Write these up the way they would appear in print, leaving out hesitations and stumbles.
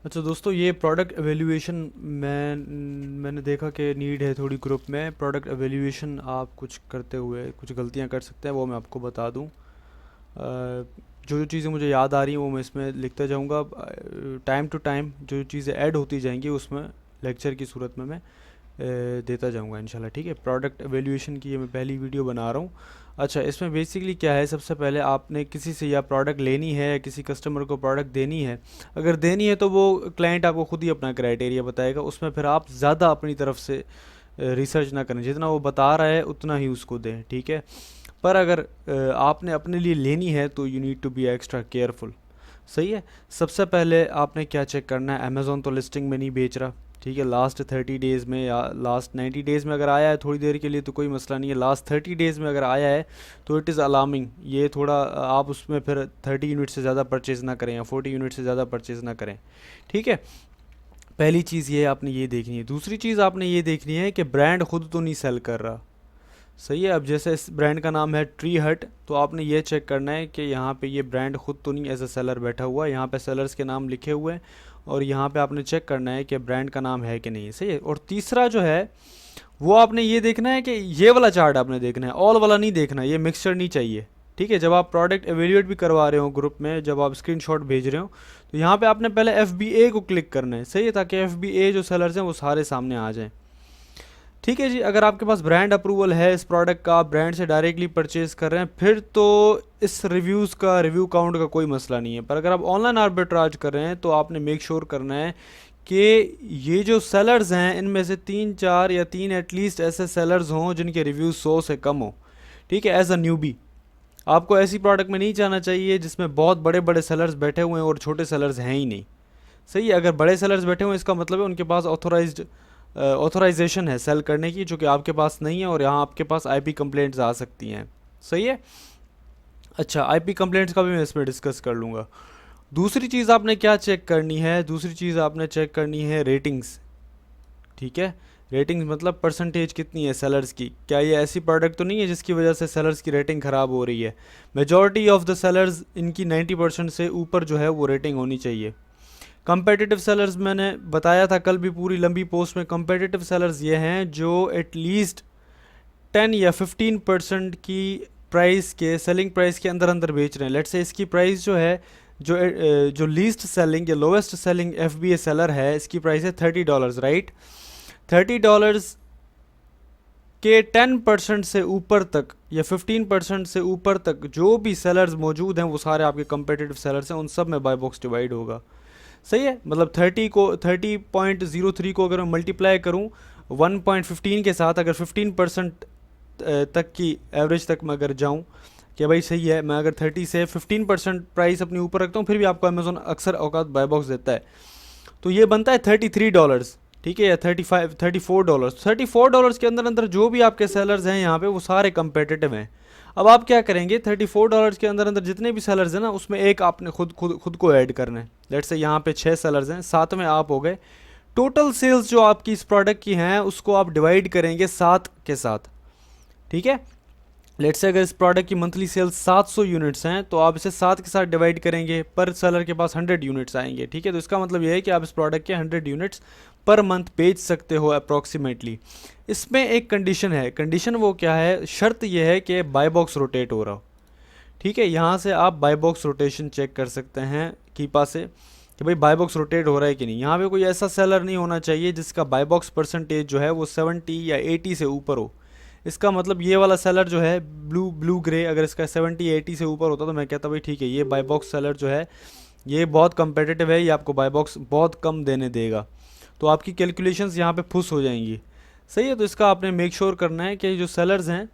अच्छा दोस्तों, ये प्रोडक्ट एवेल्यूएशन मैंने देखा कि नीड है थोड़ी ग्रुप में। प्रोडक्ट एवेल्यूएशन आप कुछ करते हुए कुछ गलतियां कर सकते हैं, वो मैं आपको बता दूं। जो जो चीज़ें मुझे याद आ रही हैं वो मैं इसमें लिखता जाऊंगा। टाइम टू टाइम जो चीज़ें ऐड होती जाएंगी उसमें लेक्चर की सूरत में मैं देता जाऊंगा इंशाल्लाह। ठीक है, प्रोडक्ट एवेल्यूएशन की ये मैं पहली वीडियो बना रहा हूँ। अच्छा, इसमें बेसिकली क्या है, सबसे पहले आपने किसी से या प्रोडक्ट लेनी है या किसी कस्टमर को प्रोडक्ट देनी है। अगर देनी है तो वो क्लाइंट आपको खुद ही अपना क्राइटेरिया बताएगा, उसमें फिर आप ज़्यादा अपनी तरफ से रिसर्च ना करें, जितना वो बता रहा है उतना ही उसको दें। ठीक है, पर अगर आपने अपने लिए लेनी है तो you need to be extra careful. सही है। सबसे पहले आपने क्या चेक करना है, अमेज़ोन तो लिस्टिंग में नहीं बेच रहा। ठीक है, लास्ट 30 डेज़ में या लास्ट 90 डेज़ में अगर आया है थोड़ी देर के लिए तो कोई मसला नहीं है। लास्ट 30 डेज़ में अगर आया है तो इट इज़ अलार्मिंग। ये थोड़ा आप उसमें फिर 30 यूनिट से ज़्यादा परचेज़ ना करें या 40 यूनिट से ज़्यादा परचेज़ ना करें। ठीक है, पहली चीज़ ये आपने ये देखनी है। दूसरी चीज़ आपने ये देखनी है कि ब्रांड खुद तो नहीं सेल कर रहा। सही है। अब जैसे इस ब्रांड का नाम है ट्री हट, तो आपने ये चेक करना है कि यहाँ पे ये ब्रांड खुद तो नहीं एज अ सेलर बैठा हुआ है, यहाँ पे सेलर्स के नाम लिखे हुए हैं, और यहाँ पे आपने चेक करना है कि ब्रांड का नाम है कि नहीं। सही है। और तीसरा जो है वो आपने ये देखना है कि ये वाला चार्ट आपने देखना है, ऑल वाला नहीं देखना, ये मिक्सचर नहीं चाहिए। ठीक है, जब आप प्रोडक्ट एवेल्यूएट भी करवा रहे हो ग्रुप में, जब आप स्क्रीनशॉट भेज रहे हो तो यहाँ पे आपने पहले FBA को क्लिक करना है। सही है, ताकि FBA जो सेलर्स हैं वो सारे सामने आ जाएं। ठीक है जी, अगर आपके पास ब्रांड अप्रूवल है इस प्रोडक्ट का, आप ब्रांड से डायरेक्टली परचेज कर रहे हैं, फिर तो इस रिव्यू काउंट का कोई मसला नहीं है। पर अगर आप ऑनलाइन आर्बिट्राज कर रहे हैं तो आपने मेक श्योर करना है कि ये जो सेलर्स हैं इनमें से 3 4 या 3 एटलीस्ट ऐसे सेलर्स हों जिनके रिव्यूज़ 100 से कम हो। ठीक है, एज अ न्यूबी आपको ऐसी प्रोडक्ट में नहीं जाना चाहिए जिसमें बहुत बड़े बड़े सेलर्स बैठे हुए हैं और छोटे सेलर्स हैं ही नहीं। सही है, अगर बड़े सेलर्स बैठे हुए हैं इसका मतलब है उनके पास ऑथोराइजेशन है सेल करने की, जो कि आपके पास नहीं है, और यहाँ आपके पास आईपी कंप्लेंट्स आ सकती हैं। सही है। अच्छा, आईपी कंप्लेंट्स का भी मैं इसमें डिस्कस कर लूँगा। दूसरी चीज़ आपने क्या चेक करनी है, दूसरी चीज़ आपने चेक करनी है रेटिंग्स। ठीक है, रेटिंग्स मतलब परसेंटेज कितनी है सेलर्स की। क्या ये ऐसी प्रोडक्ट तो नहीं है जिसकी वजह से सेलर्स की रेटिंग ख़राब हो रही है। मेजॉरिटी ऑफ द सेलर्स इनकी 90% से ऊपर जो है वो रेटिंग होनी चाहिए। कंपेटिटिव सेलर्स मैंने बताया था कल भी पूरी लंबी पोस्ट में। कंपेटिटिव सेलर्स ये हैं जो एटलीस्ट 10 या 15% की प्राइस के सेलिंग प्राइस के अंदर अंदर बेच रहे हैं। लेट्स से इसकी प्राइस जो है, जो लीस्ट सेलिंग या लोवेस्ट सेलिंग FBA सेलर है, इसकी प्राइस है $30, राइट। $30 के 10% से ऊपर तक या 15% से ऊपर तक जो भी सेलर्स मौजूद हैं वो सारे आपके कंपेटिटिव सेलर्स हैं, उन सब में बाय बॉक्स डिवाइड होगा। सही है, मतलब 30.03 को अगर मैं मल्टीप्लाई करूँ 1.15 के साथ, अगर 15% तक की एवरेज तक मैं अगर जाऊँ कि भाई सही है, मैं अगर 30 से 15% प्राइस अपनी ऊपर रखता हूँ, फिर भी आपको अमेजोन अक्सर औकात बाय बॉक्स देता है, तो ये बनता है $33। ठीक है, या 34 $34। $34 के अंदर अंदर जो भी आपके सेलर्स हैं यहाँ पे वो सारे कंपेटिटिव हैं। अब आप क्या करेंगे, $34 के अंदर अंदर जितने भी सेलर्स हैं ना, उसमें एक आपने खुद खुद खुद को ऐड करना है। लेट्स से यहाँ पे 6 सेलर्स हैं, 7 में आप हो गए। टोटल सेल्स जो आपकी इस प्रोडक्ट की हैं उसको आप डिवाइड करेंगे 7 के साथ। ठीक है, लेट्स से अगर इस प्रोडक्ट की मंथली सेल्स 700 यूनिट्स हैं तो आप इसे 7 के साथ डिवाइड करेंगे, पर सेलर के पास 100 यूनिट्स आएंगे। ठीक है, तो इसका मतलब यह है कि आप इस प्रोडक्ट के 100 यूनिट्स पर मंथ बेच सकते हो अप्रॉक्सीमेटली। इसमें एक कंडीशन है, कंडीशन वो क्या है, शर्त यह है कि बाय बॉक्स रोटेट हो रहा हो। ठीक है, यहाँ से आप बाय बॉक्स रोटेशन चेक कर सकते हैं कीपा से कि भाई बाय बॉक्स रोटेट हो रहा है कि नहीं। यहाँ पे कोई ऐसा सेलर नहीं होना चाहिए जिसका बाय बॉक्स परसेंटेज जो है वो 70 या 80 से ऊपर हो। इसका मतलब ये वाला सेलर जो है ब्लू ग्रे, अगर इसका 70-80 से ऊपर होता तो मैं कहता भाई ठीक है, ये बाय बॉक्स सेलर जो है ये बहुत कंपेटिटिव है, ये आपको बाय बॉक्स बहुत कम देने देगा, तो आपकी कैलकुलेशंस यहाँ पे फुस हो जाएंगी। सही है, तो इसका आपने मेक श्योर करना है कि जो सेलर्स हैं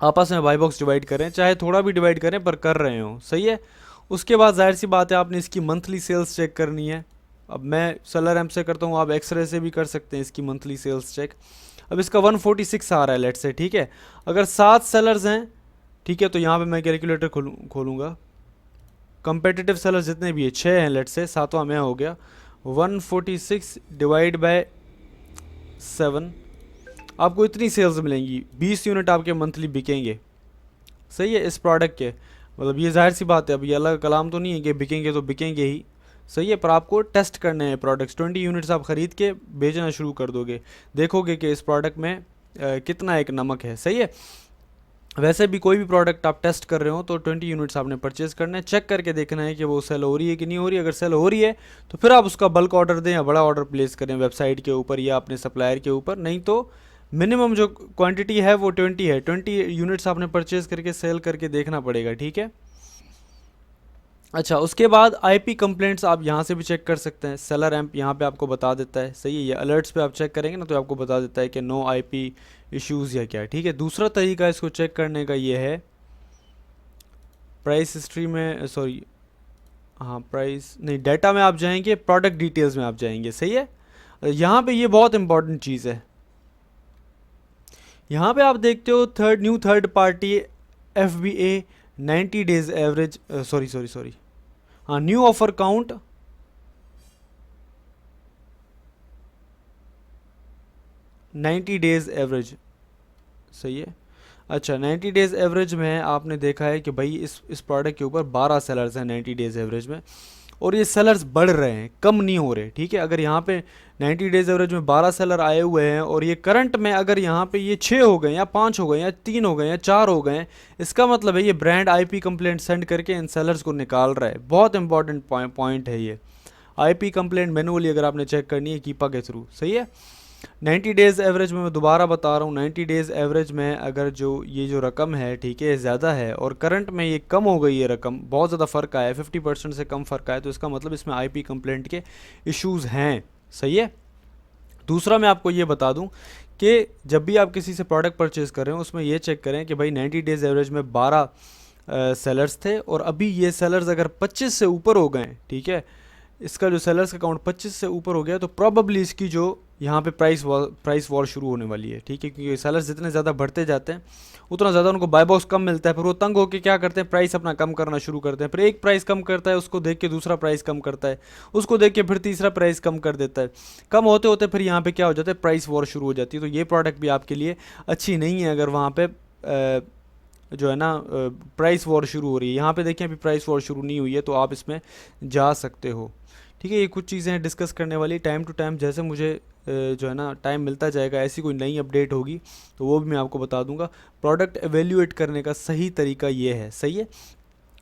आपस में बाय बॉक्स डिवाइड करें, चाहे थोड़ा भी डिवाइड करें पर कर रहे हो। सही है। उसके बाद जाहिर सी बात है आपने इसकी मंथली सेल्स चेक करनी है। अब मैं सेलर एम से करता हूँ, आप एक्सरे से भी कर सकते हैं इसकी मंथली सेल्स चेक। अब इसका 146 आ रहा है लेट से। ठीक है, अगर 7 सेलर्स हैं, ठीक है, तो यहाँ पे मैं कैलकुलेटर खोलूँगा। कंपेटिटिव सेलर्स जितने भी है 6 हैं लेट से, 7वां मैं हो गया। 146 डिवाइड बाय 7, आपको इतनी सेल्स मिलेंगी, 20 यूनिट आपके मंथली बिकेंगे। सही है, इस प्रोडक्ट के, मतलब ये जाहिर सी बात है, अब ये अल्लाह का कलाम तो नहीं है कि बिकेंगे तो बिकेंगे ही। सही है, पर आपको टेस्ट करने हैं प्रोडक्ट्स। 20 यूनिट्स आप ख़रीद के बेचना शुरू कर दोगे, देखोगे कि इस प्रोडक्ट में कितना एक नमक है। सही है, वैसे भी कोई भी प्रोडक्ट आप टेस्ट कर रहे हो तो 20 यूनिट्स आपने परचेज करना है, चेक करके देखना है कि वो सेल हो रही है कि नहीं हो रही है। अगर सेल हो रही है तो फिर आप उसका बल्क ऑर्डर दें या बड़ा ऑर्डर प्लेस करें वेबसाइट के ऊपर या अपने सप्लायर के ऊपर। नहीं तो मिनिमम जो क्वांटिटी है वो 20 है, 20 यूनिट्स आपने परचेज करके सेल करके देखना पड़ेगा। ठीक है, अच्छा, उसके बाद आईपी कंप्लेंट्स आप यहाँ से भी चेक कर सकते हैं। सेलर एम्प यहाँ पे आपको बता देता है। सही है, ये अलर्ट्स पे आप चेक करेंगे ना तो आपको बता देता है कि नो आईपी इश्यूज़ या क्या है। ठीक है, दूसरा तरीका इसको चेक करने का ये है, प्राइस हिस्ट्री में, सॉरी हाँ प्राइस नहीं, डाटा में आप जाएंगे, प्रोडक्ट डिटेल्स में आप जाएंगे। सही है, यहाँ पे ये बहुत इंपॉर्टेंट चीज़ है। यहाँ पे आप देखते हो new third party FBA 90 days average, sorry हाँ, new offer count 90 days average. सही है, अच्छा 90 डेज एवरेज में आपने देखा है कि भाई इस प्रोडक्ट के ऊपर 12 सेलर्स हैं 90 डेज एवरेज में, और ये सेलर्स बढ़ रहे हैं, कम नहीं हो रहे। ठीक है, अगर यहाँ पे 90 डेज एवरेज में 12 सेलर आए हुए हैं और ये करंट में अगर यहाँ पे ये 6 हो गए या 5 हो गए या 3 हो गए या 4 हो गए, इसका मतलब है ये ब्रांड आईपी कंप्लेंट सेंड करके इन सेलर्स को निकाल रहा है। बहुत इंपॉर्टेंट पॉइंट है ये। आईपी कंप्लेंट मैनुअली अगर आपने चेक करनी है कीपा के थ्रू। सही है, 90 डेज़ एवरेज में मैं दोबारा बता रहा हूँ, 90 डेज़ एवरेज में अगर जो रकम है, ठीक है, ज़्यादा है और करंट में ये कम हो गई है रकम, बहुत ज़्यादा फ़र्क आया है, 50% से कम फ़र्क आया, तो इसका मतलब इसमें आईपी कंप्लेंट के इश्यूज़ हैं। सही है, दूसरा मैं आपको ये बता दूं कि जब भी आप किसी से प्रोडक्ट परचेज़ कर रहे हो उसमें ये चेक करें कि भाई 90 डेज़ एवरेज में 12 सेलर्स थे और अभी ये सेलर्स अगर 25 से ऊपर हो गए, ठीक है, इसका जो सेलर्स का काउंट 25 से ऊपर हो गया तो प्रॉबेबली इसकी जो यहाँ पे प्राइस वॉर शुरू होने वाली है। ठीक है, क्योंकि सेलर्स जितने ज़्यादा बढ़ते जाते हैं उतना ज़्यादा उनको बाय बॉक्स कम मिलता है, फिर वो तंग होकर क्या करते हैं, प्राइस अपना कम करना शुरू करते हैं। फिर एक प्राइस कम करता है, उसको देख के दूसरा प्राइस कम करता है, उसको देख के फिर तीसरा प्राइस कम कर देता है। कम होते होते फिर यहाँ पे क्या हो जाता है, प्राइस वॉर शुरू हो जाती है। तो ये प्रोडक्ट भी आपके लिए अच्छी नहीं है अगर वहाँ पे जो है ना प्राइस वॉर शुरू हो रही है। यहाँ पे देखें अभी प्राइस वॉर शुरू नहीं हुई है तो आप इसमें जा सकते हो। ठीक है, ये कुछ चीज़ें हैं डिस्कस करने वाली। टाइम टू टाइम जैसे मुझे जो है ना टाइम मिलता जाएगा, ऐसी कोई नई अपडेट होगी तो वो भी मैं आपको बता दूंगा। प्रोडक्ट एवेल्यूएट करने का सही तरीका ये है। सही है,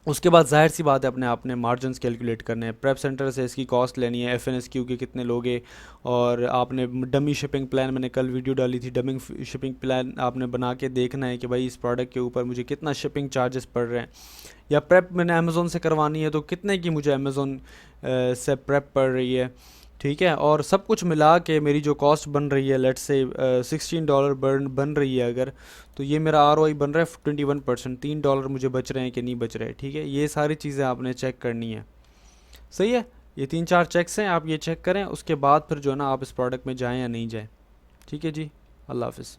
उसके बाद जाहिर सी बात है अपने आपने मार्जिन्स कैलकुलेट करने हैं, प्रेप सेंटर से इसकी कॉस्ट लेनी है, FNSQ के कितने लोगे, और आपने डमी शिपिंग प्लान, मैंने कल वीडियो डाली थी, डमिंग शिपिंग प्लान आपने बना के देखना है कि भाई इस प्रोडक्ट के ऊपर मुझे कितना शिपिंग चार्जेस पड़ रहे हैं, या प्रेप मैंने अमेज़ोन से करवानी है तो कितने की मुझे अमेज़ोन से प्रेप पड़ रही है। ठीक है, और सब कुछ मिला के मेरी जो कॉस्ट बन रही है, लेट्स से $16 बन रही है अगर, तो ये मेरा ROI बन रहा है 21%, $3 मुझे बच रहे हैं कि नहीं बच रहे। ठीक है, ये सारी चीज़ें आपने चेक करनी है। सही है, ये 3-4 चेक्स हैं, आप ये चेक करें, उसके बाद फिर जो है ना आप इस प्रोडक्ट में जाएँ या नहीं जाएँ। ठीक है जी, अल्लाह हाफिज़।